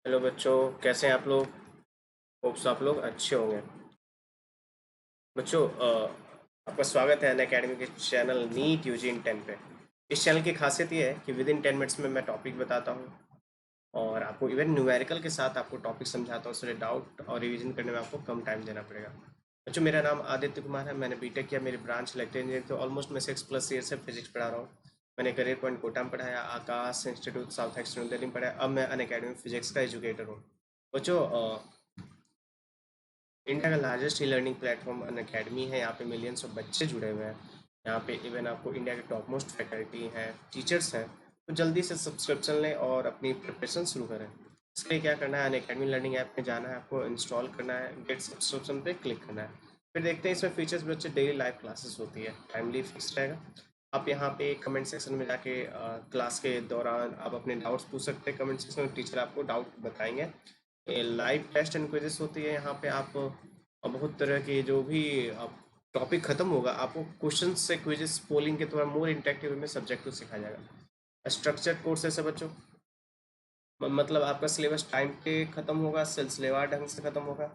Hello बच्चों, कैसे हैं आप लोग। होप्स आप लोग अच्छे होंगे। बच्चों आपका स्वागत है अन अकेडमी के चैनल नीट यूजी इन 10 पे। इस चैनल की खासियत ये है कि विद इन 10 मिनट्स में मैं टॉपिक बताता हूँ और आपको इवन न्यूमेरिकल के साथ आपको टॉपिक समझाता हूँ, इसलिए डाउट और रिवीजन करने में आपको कम टाइम देना पड़ेगा। बच्चों, मेरा नाम आदित्य कुमार है, मैंने बीटेक किया, मेरी ब्रांच इलेक्ट्रिकल इंजीनियरिंग, तो ऑलमोस्ट मैं 6+ ईयर से फिजिक्स पढ़ा रहा हूँ। मैंने करियर पॉइंट कोटा में पढ़ाया, आकाश इंस्टीट्यूट साउथ एक्सटेंड दिल्ली में पढ़ाया, अब मैं अन अकेडमी फिजिक्स का एजुकेटर हूँ। बच्चों, इंडिया का लार्जेस्ट ई लर्निंग प्लेटफॉर्म अन अकेडमी है। यहाँ पे मिलियंस ऑफ बच्चे जुड़े हुए हैं। यहाँ पे इवन आपको इंडिया के टॉप मोस्ट फैकल्टी हैं, टीचर्स हैं। तो जल्दी से सब्सक्रिप्शन लें और अपनी प्रिपरेशन शुरू करें। इसके लिए क्या करना है, अन अकेडमी लर्निंग ऐप में जाना है, आपको इंस्टॉल करना है, गेट सब्सक्रिप्शन पे क्लिक करना है। फिर देखते हैं इसमें फीचर्स बच्चे डेली लाइव क्लासेस होती है, टाइमली फिक्स रहेगा। आप यहाँ पे कमेंट सेक्शन में जाके क्लास के दौरान आप अपने डाउट्स पूछ सकते हैं। कमेंट सेक्शन में टीचर आपको डाउट बताएंगे। लाइव टेस्ट एंड क्विजेस होती है यहाँ पे। आप बहुत तरह के जो भी टॉपिक खत्म होगा, आपको क्वेश्चन से क्विजेस पोलिंग के द्वारा मोर इंटरेक्टिव में सब्जेक्ट को सिखाया जाएगा। स्ट्रक्चर्ड कोर्सेस है बच्चों, मतलब आपका सिलेबस टाइम पे खत्म होगा, सिलसिलेवार ढंग से खत्म होगा।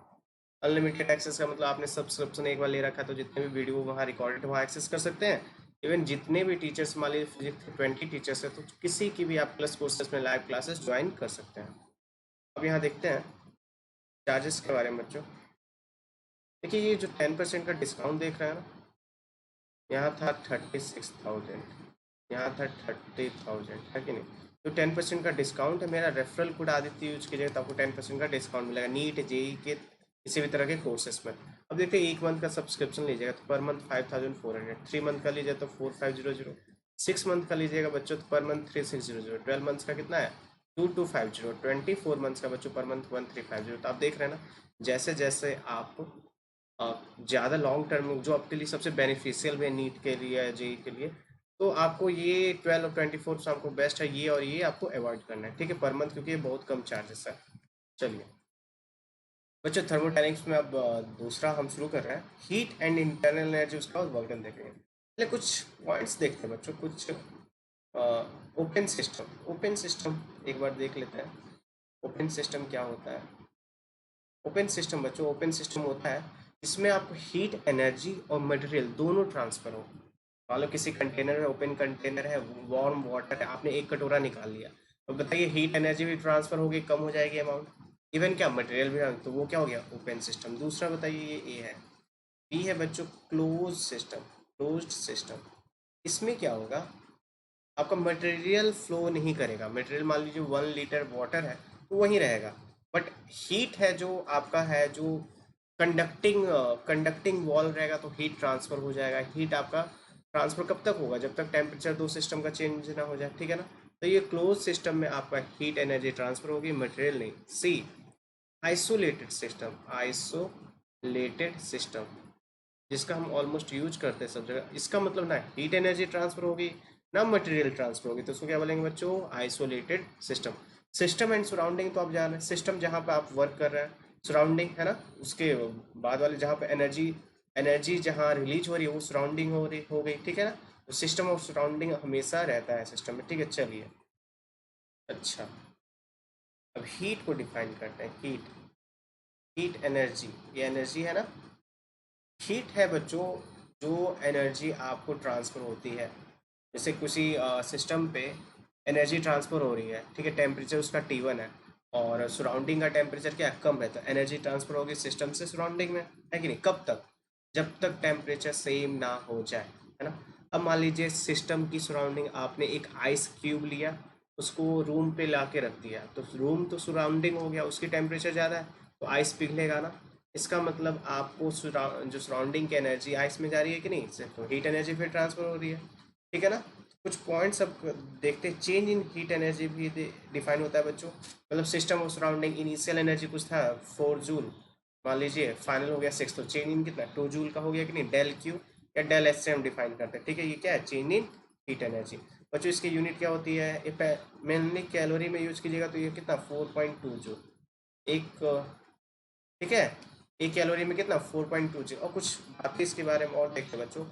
अनलिमिटेड एक्सेस का मतलब आपने सब्सक्रिप्शन एक बार ले रखा है तो जितने भी वीडियो वहाँ रिकॉर्डेड वहाँ एक्सेस कर सकते हैं। इवन जितने भी टीचर्स, मान लीजिए फिजिक्स के 20 टीचर्स है तो किसी की भी आप प्लस कोर्सेज में लाइव क्लासेस ज्वाइन कर सकते हैं। अब यहाँ देखते हैं चार्जेस के बारे में बच्चों। देखिए, ये जो 10% का डिस्काउंट देख रहे हैं ना, यहाँ था 36,000, यहाँ था 30,000, है कि नहीं। तो 10% का डिस्काउंट है। मेरा रेफरल कोड आदित्य यूज कीजिएगा तो आपको 10% का डिस्काउंट मिलेगा नीट जेई के किसी भी तरह के कोर्सेस में। अब देखते हैं, 1 मंथ का सब्सक्रिप्शन लीजिएगा तो पर मंथ 5,400, 3 मंथ का लीजिए तो 4,500, 6 मंथ का लीजिएगा बच्चों तो पर मंथ 3,600, 12 मंथ्स का कितना है 2,250, 24 मंथ्स का बच्चों पर मंथ 1,350। तो आप देख रहे हैं ना, जैसे जैसे आप ज़्यादा लॉन्ग टर्म जो आपके लिए सबसे बेनिफिशियल है नीट के लिए या जेई के लिए, तो आपको ये 12 और 24 आपको बेस्ट है, ये और ये आपको अवॉइड करना है, ठीक है, पर मंथ, क्योंकि ये बहुत कम चार्जेस है। चलिए बच्चों, थर्मोडायनेमिक्स में अब दूसरा हम शुरू कर रहे हैं, हीट एंड इंटरनल एनर्जी, उसका वर्णन देखेंगे। पहले कुछ पॉइंट्स देखते हैं बच्चों, कुछ ओपन सिस्टम एक बार देख लेते हैं। ओपन सिस्टम क्या होता है। ओपन सिस्टम बच्चों, ओपन सिस्टम होता है इसमें आपको हीट एनर्जी और मटेरियल दोनों ट्रांसफर हो। मान लो किसी कंटेनर में, ओपन कंटेनर है, वार्म वाटर है, आपने एक कटोरा निकाल लिया, तो बताइए हीट एनर्जी भी ट्रांसफर होगी, कम हो जाएगी अमाउंट। इवन क्या मटेरियल भी, तो वो क्या हो गया ओपन सिस्टम। दूसरा बताइए, ये ए है। बी है बच्चों क्लोज सिस्टम, क्लोज्ड सिस्टम। इसमें क्या होगा, आपका मटेरियल फ्लो नहीं करेगा। मटेरियल मान लीजिए 1 लीटर वाटर है तो वहीं रहेगा, बट हीट है जो आपका है, जो कंडक्टिंग वॉल रहेगा तो हीट ट्रांसफर हो जाएगा। हीट आपका ट्रांसफर कब तक होगा, जब तक टेम्परेचर दो सिस्टम का चेंज ना हो जाए, ठीक है ना। तो ये क्लोज सिस्टम में आपका हीट एनर्जी ट्रांसफर होगी, मटेरियल नहीं। सी आइसोलेटेड सिस्टम, आइसोलेटेड सिस्टम जिसका हम ऑलमोस्ट यूज करते हैं सब जगह, इसका मतलब ना हीट एनर्जी ट्रांसफर होगी ना मटेरियल ट्रांसफर होगी, तो उसको क्या बोलेंगे बच्चों, isolated system. System and surrounding तो आप जान रहे हैं, सिस्टम जहाँ पे आप वर्क कर रहे हैं, सराउंडिंग है ना, उसके बाद वाले जहाँ पे एनर्जी एनर्जी जहाँ रिलीज हो रही है वो सराउंडिंग हो गई, ठीक है ना। तो सिस्टम ऑफ सराउंडिंग हमेशा रहता है सिस्टम में, ठीक है। चलिए अच्छा, अब हीट को डिफाइन करते हैं। हीट एनर्जी, ये एनर्जी है ना। हीट है बच्चों जो एनर्जी आपको ट्रांसफ़र होती है, जैसे किसी सिस्टम पे एनर्जी ट्रांसफ़र हो रही है, ठीक है, टेम्परेचर उसका T1 है और सराउंडिंग का टेम्परेचर क्या कम रहता है, एनर्जी ट्रांसफ़र होगी सिस्टम से सराउंडिंग में, है कि नहीं। कब तक, जब तक टेम्परेचर सेम ना हो जाए, है ना। अब मान लीजिए सिस्टम की सराउंडिंग, आपने एक आइस क्यूब लिया, उसको रूम पे ला के रख दिया, तो रूम तो सराउंडिंग हो गया, उसकी टेम्परेचर ज़्यादा है तो आइस पिघलेगा ना। इसका मतलब आपको जो सराउंडिंग की एनर्जी आइस में जा रही है कि नहीं, इससे तो हीट एनर्जी फिर ट्रांसफर हो रही है, ठीक है ना। कुछ पॉइंट्स अब देखते हैं। चेंज इन हीट एनर्जी भी डिफाइन होता है बच्चों, मतलब system of surrounding initial energy कुछ था 4 जूल, मान लीजिए फाइनल हो गया 6, तो चेंज इन कितना 2 जूल का हो गया कि नहीं, डेल क्यू या डेल एच से हम डिफाइन करते हैं, ठीक है। ये क्या है, चेंज इन हीट एनर्जी। बच्चों इसकी यूनिट क्या होती है, ये मेनली कैलोरी में यूज कीजिएगा तो ये कितना 4.2 जूल एक, ठीक है। एक कैलोरी में कितना 4.2 जी। और कुछ बातें इसके बारे में और देखते हैं बच्चों।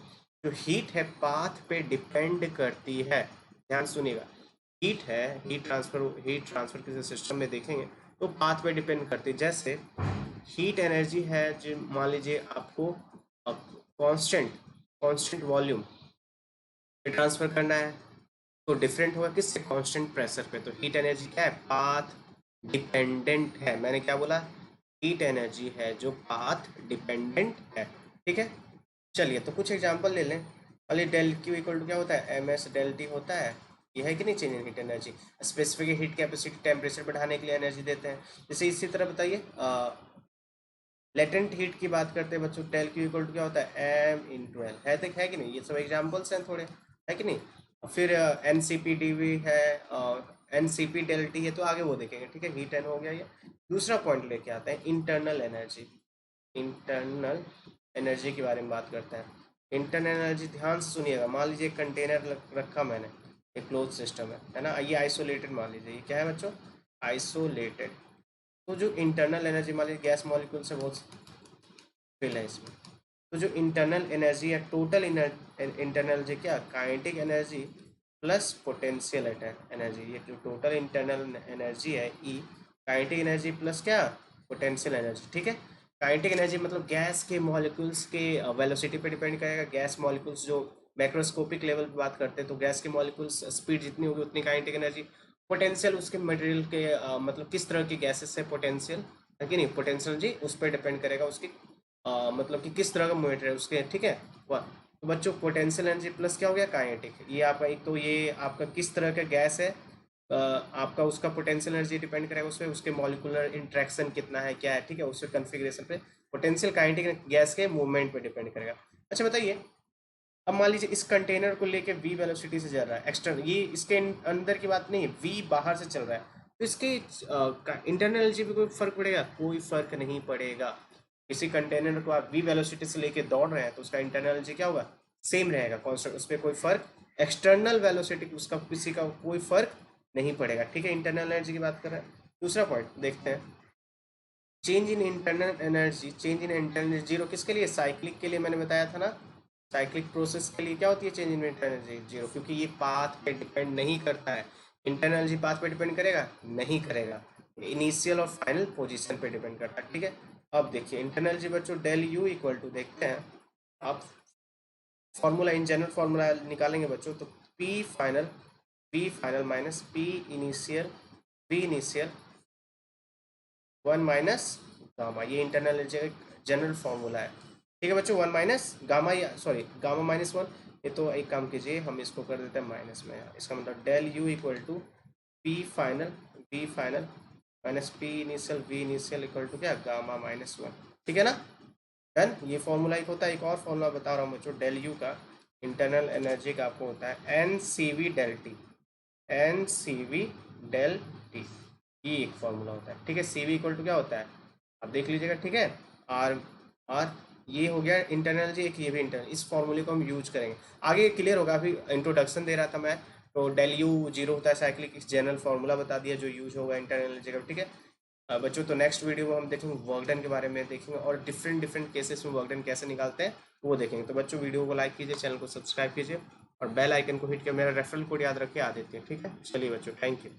जो हीट है पाथ पे डिपेंड करती है, ध्यान सुनिएगा। हीट है, हीट ट्रांसफर किसी सिस्टम में देखेंगे तो पाथ पे डिपेंड करती है। जैसे हीट एनर्जी है जो मान लीजिए आपको कांस्टेंट कांस्टेंट वॉल्यूम पे ट्रांसफर करना है, तो डिफरेंट होगा किससे, कांस्टेंट प्रेशर पे। तो हीट एनर्जी क्या है, पाथ डिपेंडेंट है। मैंने क्या बोला, हीट एनर्जी है जो पाथ डिपेंडेंट है। ठीक है, चलिए तो कुछ एग्जांपल ले लें। पहले डेल क्यू इक्वल टू क्या होता है, एम एस डेल टी होता है। ये है कि नहीं, change in heat energy. Specific heat capacity temperature बढ़ाने के लिए एनर्जी देते हैं। जैसे इसी तरह बताइए लेटेंट हीट की बात करते हैं बच्चों, डेल क्यू इक्वल टू क्या होता है, एम इन 12 है, तक है कि नहीं। ये सब एग्जाम्पल्स हैं थोड़े, है कि नहीं। फिर N C P D V है, N C P delta है, तो आगे वो देखेंगे। ठीक है, हीट एन हो गया ये। दूसरा पॉइंट लेके आते हैं इंटरनल एनर्जी। इंटरनल एनर्जी के बारे में बात करते हैं। इंटरनल एनर्जी ध्यान से सुनिएगा। मान लीजिए एक कंटेनर रखा मैंने, एक क्लोज सिस्टम है ना, ये आइसोलेटेड मान लीजिए। ये क्या है बच्चों, आइसोलेटेड। तो जो इंटरनल एनर्जी मान लीजिए गैस मॉलिक्यूल से बहुत फिल है इसमें, तो जो इंटरनल एनर्जी है, टोटल इंटरनल एनर्जी क्या, kinetic energy plus potential energy. ये जो टोटल इंटरनल एनर्जी है ई, काइनेटिक एनर्जी प्लस क्या, पोटेंशियल एनर्जी। ठीक है, काइनेटिक एनर्जी मतलब गैस के मॉलिक्यूल्स के वेलोसिटी पे डिपेंड करेगा। गैस मॉलिक्यूल्स जो मैक्रोस्कोपिक लेवल पे बात करते हैं, तो गैस के मॉलिक्यूल्स स्पीड जितनी होगी उतनी काइनेटिक एनर्जी। पोटेंशियल उसके मटेरियल के मतलब किस तरह की गैसेस से पोटेंशियल है कि नहीं, पोटेंशियल जी उस पर डिपेंड करेगा उसकी मतलब कि किस तरह का मोमेंट है उसके। ठीक है, तो बच्चों पोटेंशियल एनर्जी प्लस क्या हो गया, काइनेटिक। ये आपका एक तो ये आपका किस तरह का गैस है, आपका उसका पोटेंशियल एनर्जी डिपेंड करेगा उस पर, उसके मॉलिकुलर इंट्रैक्शन कितना है, क्या है। ठीक है, उसके कन्फिग्रेशन पे पोटेंशियल काइनेटिक गैस के मूवमेंट पे डिपेंड करेगा। अच्छा बताइए, अब मान लीजिए इस कंटेनर को लेके v वेलोसिटी से चल रहा है एक्सटर्नल, ये इसके अंदर की बात नहीं है, v बाहर से चल रहा है, तो इसके इंटरनल एनर्जी पे कोई फर्क पड़ेगा, कोई फर्क नहीं पड़ेगा। किसी कंटेनर को आप v वेलोसिटी से लेके दौड़ रहे हैं तो उसका इंटरनल एनर्जी क्या होगा, सेम रहेगा, कांस्टेंट, उस पर कोई फर्क, एक्सटर्नल वेलोसिटी उसका किसी का कोई फर्क नहीं पड़ेगा। ठीक है, इंटरनल एनर्जी की बात कर रहे हैं। दूसरा पॉइंट देखते हैं, change in internal energy, change in internal zero किसके लिए, साइक्लिक के लिए। मैंने बताया था ना, साइक्लिक प्रोसेस के लिए क्या होती है change in internal energy, zero, क्योंकि ये पाथ पे डिपेंड नहीं करता है। इंटरनल एनर्जी पाथ पे डिपेंड करेगा, नहीं करेगा, इनिशियल और फाइनल पोजीशन पे डिपेंड करता है। ठीक है, अब देखिए इंटरनल एनर्जी बच्चों डेल यू इक्वल टू, देखते हैं आप फॉर्मूला, इन जनरल फॉर्मूला निकालेंगे बच्चों, तो P final minus P initial 1 minus gamma, ये इंटरनल एनर्जी का जनरल फॉर्मूला है। ठीक है बच्चों, 1 माइनस गामा, या सॉरी गामा माइनस 1। ये तो एक काम कीजिए, हम इसको कर देते हैं माइनस में, इसका मतलब del U equal to B final minus P initial V initial equal to क्या, गामा माइनस 1। ठीक है ना, डन। ये फॉर्मूला एक होता है, एक और फॉर्मूला बता रहा हूँ बच्चों, डेल यू का इंटरनल एनर्जी का आपको होता है N C V del T, n C V del T, ये एक फॉर्मूला होता है। ठीक है, सी वी इक्वल टू क्या होता है, आप देख लीजिएगा। ठीक है, आर आर, ये हो गया इंटरनल एनर्जी, एक ये भी इंटरनल, इस फॉर्मूले को हम यूज करेंगे, आगे क्लियर होगा। अभी इंट्रोडक्शन दे रहा था मैं, तो डेल यू जीरो होता है साइक्लिक, इस जनरल फॉर्मूला बता दिया जो यूज होगा इंटरनल एनर्जी का। ठीक है बच्चों, तो नेक्स्ट वीडियो में हम देखेंगे वर्क डन के बारे में देखेंगे, और डिफरेंट डिफरेंट केसेस में वर्क डन कैसे निकालते हैं वो देखेंगे। तो बच्चों वीडियो को लाइक कीजिए, चैनल को सब्सक्राइब कीजिए, और बेल आइकन को हिट कर मेरा रेफरल कोड याद रखिए, आ देते हैं। ठीक है, चलिए बच्चों, थैंक यू।